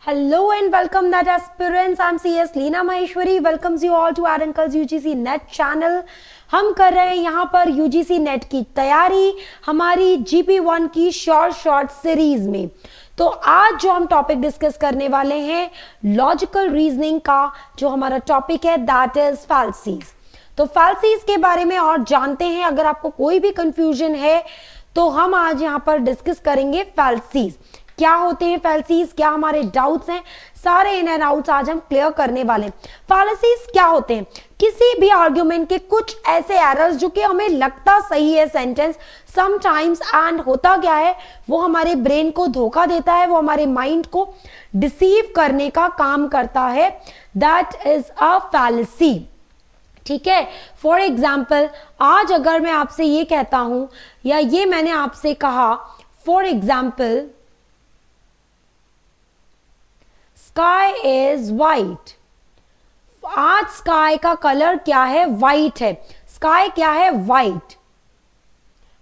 Hello and welcome that aspirants. I'm CS Leena Maheshwari. Welcomes you all to our Uncle's UGC Net channel. हम कर रहे हैं यहाँ पर UGC Net की तैयारी हमारी GP1 की शॉर्ट सीरीज में। तो आज जो हम टॉपिक डिस्कस करने वाले हैं लॉजिकल रीजनिंग का जो हमारा टॉपिक है दैट इज फैल्सीज। तो फैल्सीज के बारे में और जानते हैं। अगर आपको कोई भी कंफ्यूजन है तो हम आज यहाँ पर डिस्कस करेंगे फैल्सीज, क्या होते हैं फैल्सीज, क्या हमारे डाउट्स हैं, सारे इन एंड आउट्स आज हम क्लियर करने वाले हैं। फैल्सीज क्या होते हैं? किसी भी आर्गुमेंट के कुछ ऐसे एरर्स जो कि हमें लगता सही है सेंटेंस समटाइम्स एंड होता क्या है वो हमारे ब्रेन को धोखा देता है, वो हमारे माइंड को डिसीव करने का काम करता है। That is a fallacy. ठीक है। फॉर एग्जाम्पल आज अगर मैं आपसे ये कहता हूं या ये मैंने आपसे कहा for example sky is white. आज स्काई का कलर क्या है? वाइट है। स्काई क्या है? White.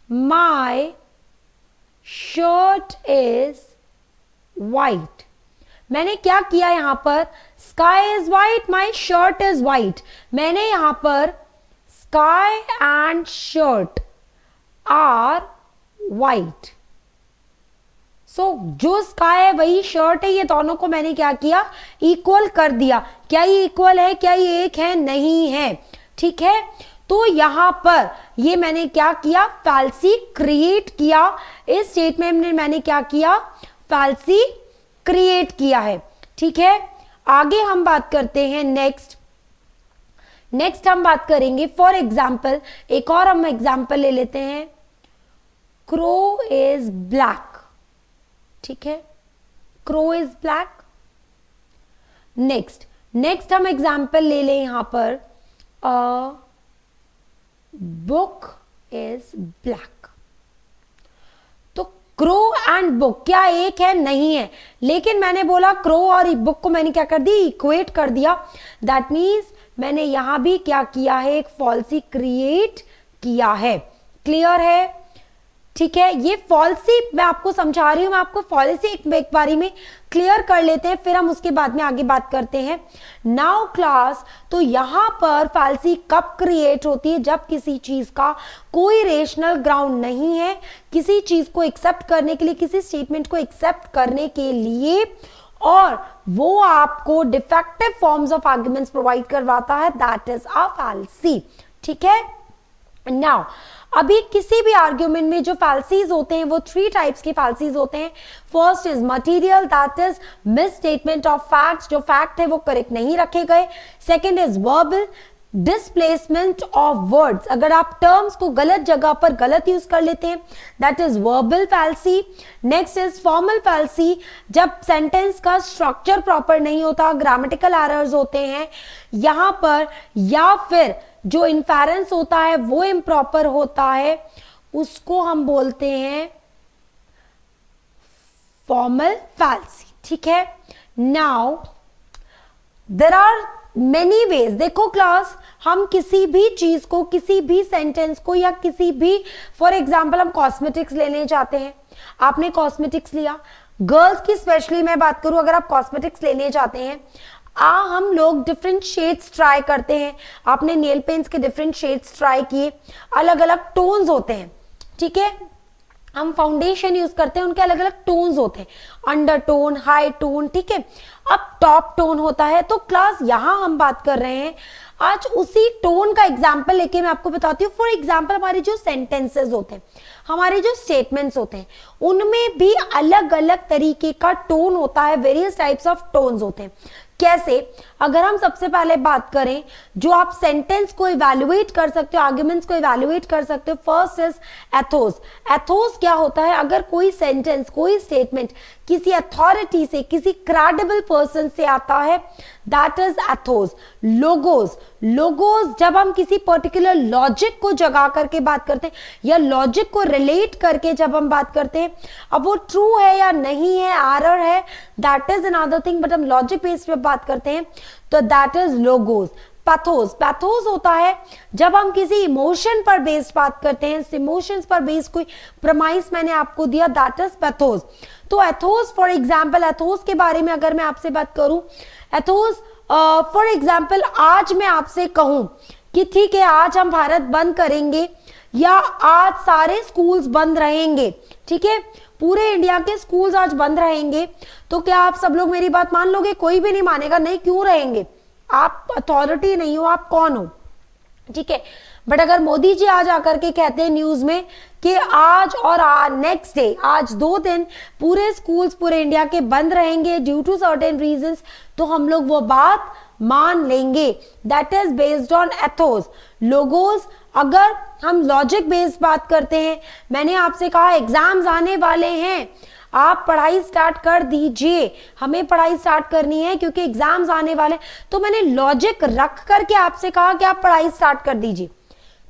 My shirt is white. मैंने क्या किया यहां पर? Sky is white, my shirt is white. मैंने यहां पर sky and shirt are white. So जो स्काई है वही शर्ट है, ये दोनों को मैंने क्या किया? इक्वल कर दिया। क्या ये इक्वल है? क्या ये एक है? नहीं है। ठीक है। तो यहां पर ये मैंने क्या किया? फैल्सी क्रिएट किया। इस स्टेटमेंट में मैंने क्या किया? फैल्सी क्रिएट किया है। ठीक है। आगे हम बात करते हैं नेक्स्ट हम बात करेंगे फॉर एग्जाम्पल, एक और हम एग्जाम्पल ले लेते हैं। Crow is black. ठीक है। Crow is black. नेक्स्ट हम एग्जाम्पल ले लें यहां पर बुक इज ब्लैक। तो क्रो एंड बुक क्या एक है? नहीं है। लेकिन मैंने बोला क्रो और बुक को मैंने क्या कर दी? इक्वेट कर दिया। दैट मीन्स मैंने यहां भी क्या किया है? एक फॉल्सी क्रिएट किया है। क्लियर है? ठीक है। ये फॉल्सी मैं आपको समझा रही हूं, मैं आपको फॉल्सी एक बारी में क्लियर कर लेते हैं, फिर हम उसके बाद में आगे बात करते हैं। नाउ क्लास, तो यहां पर फॉल्सी कब क्रिएट होती है? जब किसी चीज का कोई रेशनल ग्राउंड नहीं है, किसी चीज को एक्सेप्ट करने के लिए, किसी स्टेटमेंट को एक्सेप्ट करने के लिए, और वो आपको defective forms of arguments provide करवाता है। That is a fallacy. ठीक है। नाउ अभी किसी भी आर्ग्यूमेंट में जो फैल्सीज होते हैं वो थ्री टाइप्स के फैल्सीज होते हैं। First is material, that is miss statement of facts, जो फैक्ट है वो करेक्ट नहीं रखे गए। Second is verbal, displacement of words, अगर आप टर्म्स को गलत जगह पर गलत यूज कर लेते हैं, that is verbal fallacy. Next is formal fallacy, जब सेंटेंस का स्ट्रक्चर प्रॉपर नहीं होता, ग्रामेटिकल एरर्स होते हैं यहां पर, या फिर जो इन्फेरेंस होता है वो इम्प्रॉपर होता है, उसको हम बोलते हैं फॉर्मल फैल्सी। ठीक है। Now there are many ways. देखो क्लास, हम किसी भी चीज को, किसी भी सेंटेंस को, या किसी भी, फॉर एग्जाम्पल हम कॉस्मेटिक्स लेने जाते हैं, आपने कॉस्मेटिक्स लिया, गर्ल्स की स्पेशली मैं बात करूं, अगर आप कॉस्मेटिक्स लेने जाते हैं, हम लोग डिफरेंट शेड्स ट्राई करते हैं। आपने नेल पेंट्स के डिफरेंट शेड्स ट्राई किए, अलग अलग टोन्स होते हैं। ठीक है। हम फाउंडेशन यूज करते हैं, उनके अलग अलग टोन्स होते हैं, अंडर टोन, हाई टोन। ठीक है। अब टॉप टोन होता है। तो क्लास यहां हम बात कर रहे हैं आज उसी टोन का एग्जाम्पल लेके मैं आपको बताती हूँ। फॉर एग्जाम्पल हमारे जो सेंटेंसेस होते हैं, हमारे जो स्टेटमेंट्स होते हैं, उनमें भी अलग अलग तरीके का टोन होता है, वेरियस टाइप्स ऑफ टोन्स होते हैं। कैसे? अगर हम सबसे पहले बात करें, जो आप सेंटेंस को इवैल्यूएट कर सकते हो, आर्गुमेंट्स को इवैल्यूएट कर सकते हो, फर्स्ट इज एथोस। एथोस क्या होता है? अगर कोई सेंटेंस, कोई स्टेटमेंट किसी अथॉरिटी से, किसी क्रेडिबल पर्सन से आता है, that is Athos. Logos, logos जब हम किसी पर्टिकुलर लॉजिक को जगा करके बात करते हैं, या लॉजिक को रिलेट करके जब हम बात करते हैं, अब वो ट्रू है या नहीं है, एरर है, that is another thing, but हम लॉजिक बेस्ड पे बात करते हैं, तो that is logos. Pathos. Pathos होता है जब हम किसी इमोशन पर बेस्ड बात करते हैं, इमोशंस पर बेस्ड कोई प्रमाइस मैंने आपको दिया, दैट इज पैथोस। तो एथोस फॉर एग्जाम्पल, एथोस के बारे में अगर मैं आपसे बात करूं, एथोस फॉर एग्जाम्पल आज मैं आपसे कहूं कि ठीक है आज हम भारत बंद करेंगे या आज सारे स्कूल्स बंद रहेंगे, ठीक है पूरे इंडिया के स्कूल्स आज बंद रहेंगे, तो क्या आप सब लोग मेरी बात मान लोगे? कोई भी नहीं मानेगा। नहीं, क्यों रहेंगे? आप अथॉरिटी नहीं हो, आप कौन हो? ठीक है, बट अगर मोदी जी आज आकर के कहते हैं न्यूज में कि आज और नेक्स्ट डे, आज 2 दिन पूरे स्कूल्स पूरे इंडिया के बंद रहेंगे ड्यू टू सर्टेन रीजंस, तो हम लोग वो बात मान लेंगे। That is based on Athos, logos. अगर हम लॉजिक बेस्ड बात करते हैं, मैंने आपसे कहा एग्जाम्स आने वाले हैं, आप पढ़ाई स्टार्ट कर दीजिए, हमें पढ़ाई स्टार्ट करनी है क्योंकि एग्जाम्स आने वाले, तो मैंने लॉजिक रख करके आपसे कहा कि आप पढ़ाई स्टार्ट कर दीजिए।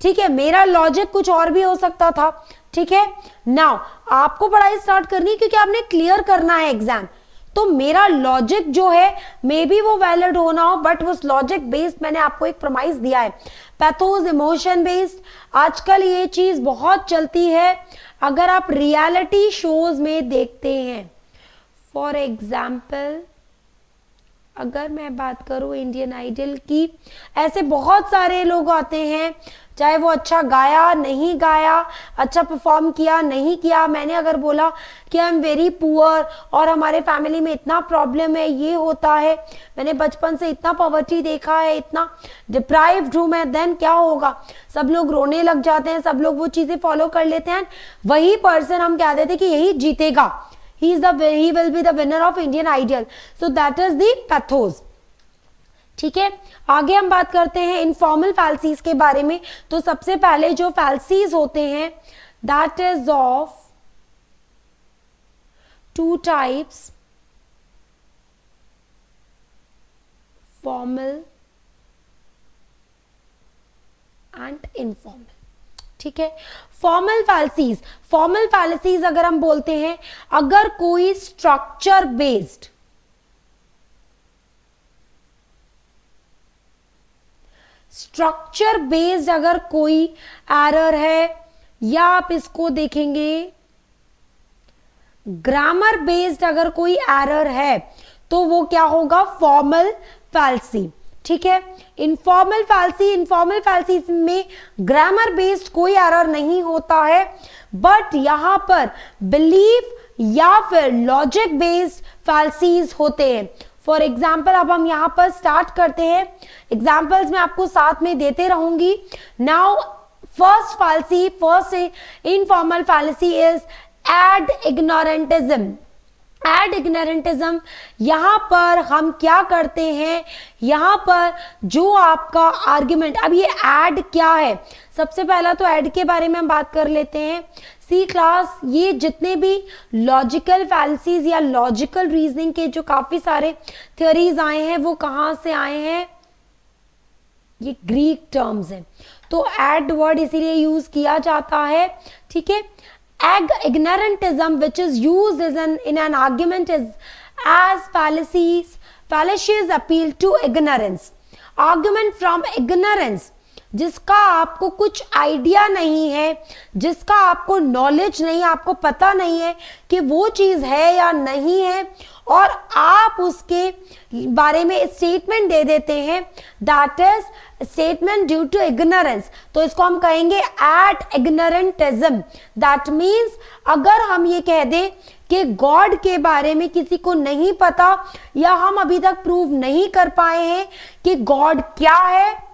ठीक है, मेरा लॉजिक कुछ और भी हो सकता था। ठीक है, नाउ आपको पढ़ाई स्टार्ट करनी है क्योंकि आपने क्लियर करना है एग्जाम, तो मेरा लॉजिक जो है मे बी वो वैलिड होना हो, बट उस लॉजिक बेस्ड मैंने आपको एक प्रमाइस दिया है। पैथोस इमोशन बेस्ड, आजकल ये चीज बहुत चलती है। अगर आप रियलिटी शोज में देखते हैं, फॉर एग्जाम्पल अगर मैं बात करूं इंडियन आइडल की, ऐसे बहुत सारे लोग आते हैं, चाहे वो अच्छा गाया नहीं गाया, अच्छा परफॉर्म किया नहीं किया, मैंने अगर बोला कि आई एम वेरी पुअर और हमारे फैमिली में इतना प्रॉब्लम है, ये होता है, मैंने बचपन से इतना पॉवर्टी देखा है, इतना डिप्राइव्ड हूं मैं, देन क्या होगा? सब लोग रोने लग जाते हैं, सब लोग वो चीजें फॉलो कर लेते हैं। वही पर्सन हम कह देते कि यही जीतेगा, he will be the winner of Indian Idol, so that is the pathos। ठीक है, आगे हम बात करते हैं इनफॉर्मल फैल्सीज के बारे में। तो सबसे पहले जो फैल्सीज होते हैं, that is of 2 types, formal and informal. ठीक है, फॉर्मल फैल्सीज, फॉर्मल फैल्सीज अगर हम बोलते हैं, अगर कोई स्ट्रक्चर बेस्ड अगर कोई एरर है, या आप इसको देखेंगे ग्रामर बेस्ड अगर कोई एरर है, तो वो क्या होगा? Formal fallacy. ठीक है, इनफॉर्मल फैल्सी में ग्रामर बेस्ड कोई एरर नहीं होता है, बट यहां पर बिलीफ या फिर लॉजिक बेस्ड फैल्सीज होते हैं। फॉर एग्जाम्पल अब हम यहां पर स्टार्ट करते हैं, एग्जाम्पल्स मैं आपको साथ में देते रहूंगी। Now first informal fallacy is ad ignorantiam. Ad ignorantiam, यहां पर हम क्या करते हैं, यहां पर जो आपका आर्ग्यूमेंट, अब ये एड क्या है? सबसे पहला तो एड के बारे में हम बात कर लेते हैं। सी क्लास, ये जितने भी लॉजिकल फैल्सीज या लॉजिकल रीजनिंग के जो काफी सारे थ्योरीज आए हैं, वो कहां से आए हैं? ये ग्रीक टर्म्स हैं, तो एड वर्ड इसीलिए यूज किया जाता है। ठीक है, ignorantism which is used in an argument is as fallacious appeal to ignorance, argument from ignorance, जिसका आपको कुछ आइडिया नहीं है, जिसका आपको नॉलेज नहीं, आपको पता नहीं है कि वो चीज है या नहीं है, और आप उसके बारे में स्टेटमेंट दे देते हैं, that is statement due to ignorance. तो इसको हम कहेंगे एट इग्नोरेंटिज्म। दैट मीन्स अगर हम ये कह दें कि गॉड के बारे में किसी को नहीं पता, या हम अभी तक प्रूव नहीं कर पाए हैं कि गॉड क्या है,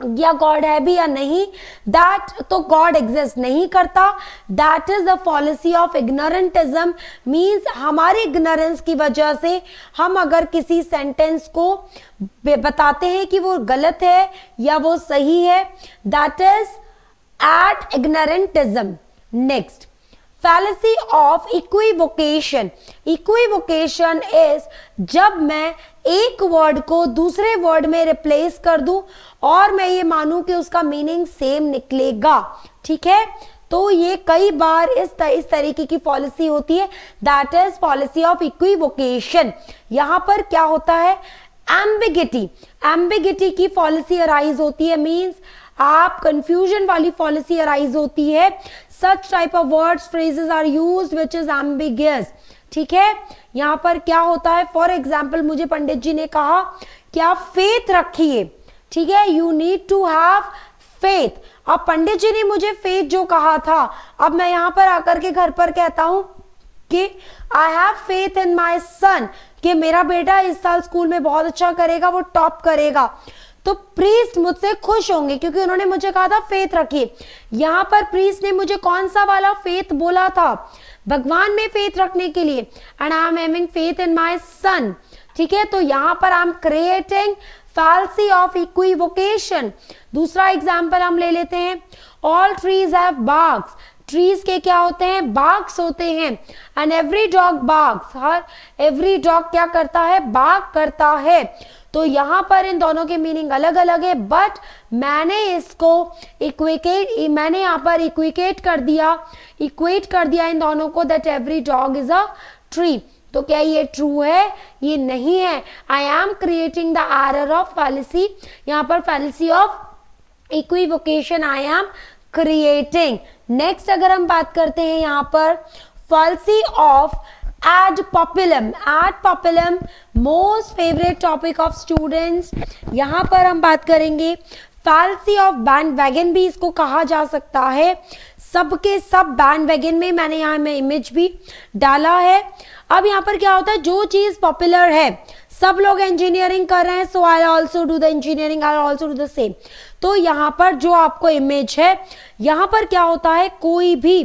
या गॉड है भी या नहीं, दैट तो गॉड एग्जिस्ट नहीं करता, that is the policy of ignorantiam. Means हमारे इग्नोरेंस की वजह से हम अगर किसी सेंटेंस को बताते हैं कि वो गलत है या वो सही है, that is at ignorantiam. Next, fallacy of equivocation। equivocation is जब मैं एक वर्ड को दूसरे वर्ड में रिप्लेस कर दूं और मैं ये मानूं कि उसका मीनिंग सेम निकलेगा। ठीक है, तो ये कई बार इस तरीके की पॉलिसी होती है, दैट इज पॉलिसी ऑफ इक्विवोकेशन। यहां पर क्या होता है, एम्बिगिटी, एम्बिगिटी की फॉलिसी अराइज होती है, मीन्स आप कंफ्यूजन वाली फॉलिसी अराइज होती है. Such type of words phrases are used which is ambiguous. ठीक है, यहां पर क्या होता है, फॉर एग्जाम्पल मुझे पंडित जी ने कहा कि आप फेथ रखिए. ठीक है, you need to have faith. अब पंडित जी ने मुझे फेथ जो कहा था, अब मैं यहां पर आकर के घर पर कहता हूं कि आई हैव फेथ इन माई सन, कि मेरा बेटा इस साल स्कूल में बहुत अच्छा करेगा, वो टॉप करेगा, तो प्रीस्ट मुझसे खुश होंगे क्योंकि उन्होंने मुझे कहा था फेथ रखिए. यहां पर प्रीस्ट ने मुझे कौन सा वाला फेथ बोला था, भगवान में फेथ रखने के लिए, and I am having faith in my son. ठीक है, तो यहां पर I am creating fallacy of equivocation. दूसरा एग्जाम्पल हम ले लेते हैं, all trees have barks. Trees के क्या होते हैं, बाग्स होते हैं. एंड एवरी डॉग बाग्स, हर एवरी डॉग क्या करता है, बाग करता है. तो यहां पर इन दोनों के मीनिंग अलग अलग है, बट मैंने इसको मैंने यहां पर इक्विकेट कर दिया इन दोनों को, that every dog is a tree. तो क्या ये ट्रू है, ये नहीं है. I am creating the error of fallacy, यहां पर fallacy of equivocation I am creating. Next अगर हम बात करते हैं यहां पर fallacy of ad populum. ad populum most favourite topic of students. यहां पर हम बात करेंगे फैलेसी ऑफ बैंड वैगन, भी इसको कहा जा सकता है. सबके सब बैंड वैगन में मैंने यहाँ में इमेज भी डाला है. अब यहाँ पर क्या होता है, जो चीज पॉपुलर है, सब लोग इंजीनियरिंग कर रहे हैं, so I also do the engineering, I also do the same. तो यहाँ पर जो आपको इमेज है, यहाँ पर क्या होता है, कोई भी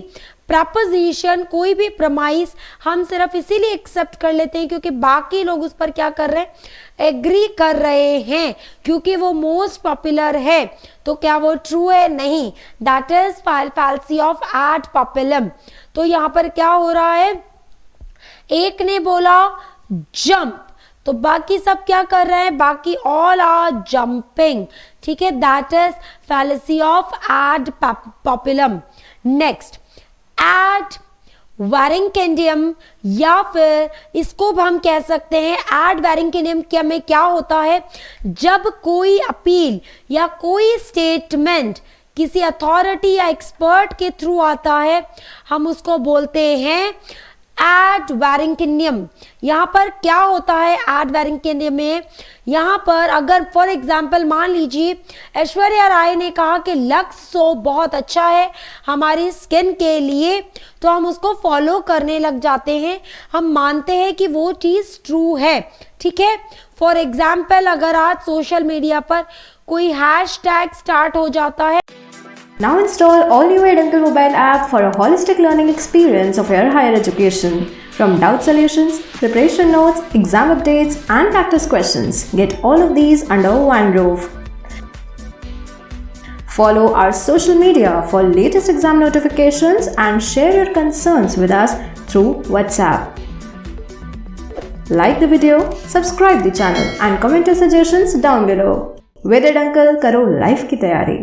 प्रपोजिशन, कोई भी प्रमाइस हम सिर्फ इसीलिए एक्सेप्ट कर लेते हैं क्योंकि बाकी लोग उस पर क्या कर रहे हैं, एग्री कर रहे हैं, क्योंकि वो मोस्ट पॉपुलर है. तो क्या वो ट्रू है, नहीं. That is fallacy of ad populum. तो यहाँ पर क्या हो रहा है, एक ने बोला जंप, तो बाकी सब क्या कर रहे हैं, बाकी ऑल आर जंपिंग. ठीक है, that is fallacy of ad populum. Next, ad वेरिंकेंडियम, या फिर इसको हम कह सकते हैं ad वेरिंकेंडियम क्या में क्या होता है, जब कोई अपील या कोई स्टेटमेंट किसी अथॉरिटी या एक्सपर्ट के थ्रू आता है, हम उसको बोलते हैं ad वेरिंकेंडियम. यहाँ पर क्या होता है ad वेरिंकेंडियम में, यहाँ पर अगर फॉर एग्जाम्पल मान लीजिए ऐश्वर्या राय ने कहा कि लक्स सोप बहुत अच्छा है हमारी स्किन के लिए, तो हम उसको फॉलो करने लग जाते हैं, हम मानते हैं कि वो चीज़ ट्रू है. ठीक है, फॉर एग्जाम्पल अगर आज सोशल मीडिया पर कोई हैशटैग स्टार्ट हो जाता है. Now install all new Eduncle mobile app for a holistic learning experience of your higher education. From doubt solutions, preparation notes, exam updates, and practice questions, get all of these under one roof. Follow our social media for latest exam notifications and share your concerns with us through WhatsApp. Like the video, subscribe the channel, and comment your suggestions down below. With Eduncle, karo life की तैयारी.